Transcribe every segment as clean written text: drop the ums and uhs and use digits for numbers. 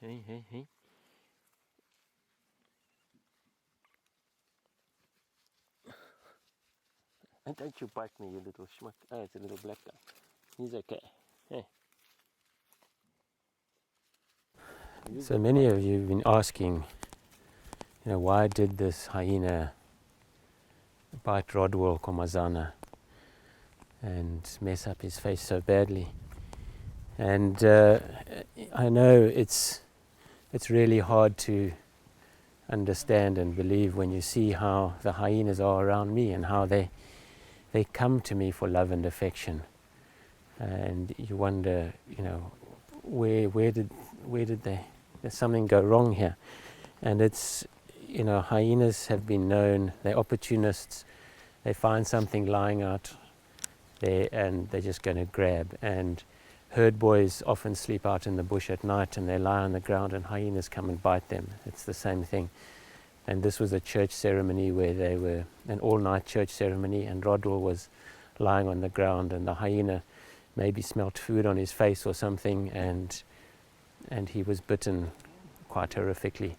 Hey, hey, hey. And don't you bite me, you little schmuck. Oh, it's a little black guy. He's okay. Hey. So many of you have been asking, why did this hyena bite Rodwell Komazana and mess up his face so badly? And I know it's really hard to understand and believe when you see how the hyenas are around me and how they come to me for love and affection. And you wonder, where did there's something go wrong here? And it's, hyenas have been known, they're opportunists. They find something lying out there and they're just going to grab. And herd boys often sleep out in the bush at night and they lie on the ground and hyenas come and bite them. It's the same thing. And this was a church ceremony where they were, an all-night church ceremony, and Rodwell was lying on the ground and the hyena maybe smelt food on his face or something, and he was bitten quite horrifically.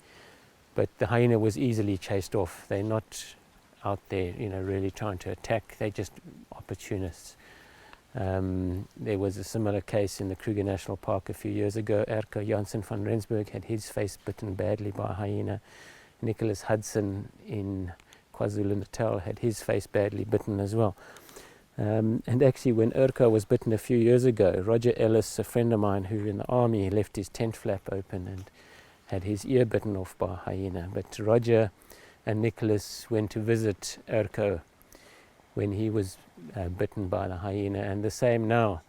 But the hyena was easily chased off. They're not out there, really trying to attack. They're just opportunists. There was a similar case in the Kruger National Park a few years ago. Erko Janssen van Rensburg had his face bitten badly by a hyena. Nicholas Hudson in KwaZulu-Natal had his face badly bitten as well. And actually, when Erko was bitten a few years ago, Roger Ellis, a friend of mine who in the army, left his tent flap open and had his ear bitten off by a hyena. But Roger and Nicholas went to visit Erko when he was bitten by the hyena, and the same now.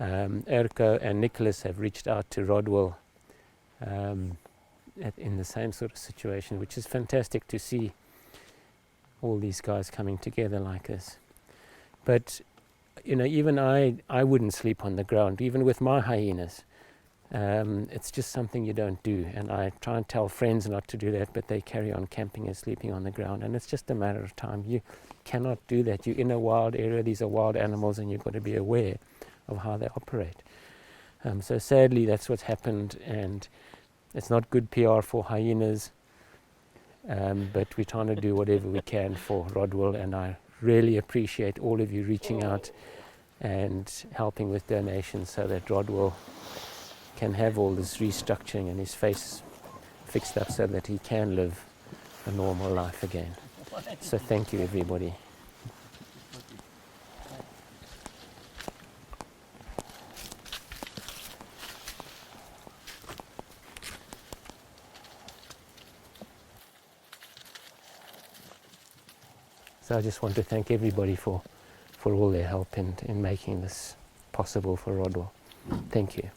Erko and Nicholas have reached out to Rodwell in the same sort of situation, which is fantastic to see all these guys coming together like this. But, even I wouldn't sleep on the ground, even with my hyenas. It's just something you don't do, and I try and tell friends not to do that, but they carry on camping and sleeping on the ground, and it's just a matter of time. You cannot do that. You're in a wild area, these are wild animals, and you've got to be aware of how they operate. So sadly, that's what's happened, and it's not good PR for hyenas, but we're trying to do whatever we can for Rodwell, and I really appreciate all of you reaching out and helping with donations so that Rodwell can have all this restructuring and his face fixed up so that he can live a normal life again. So thank you, everybody. So I just want to thank everybody for all their help in making this possible for Rodwell. Thank you.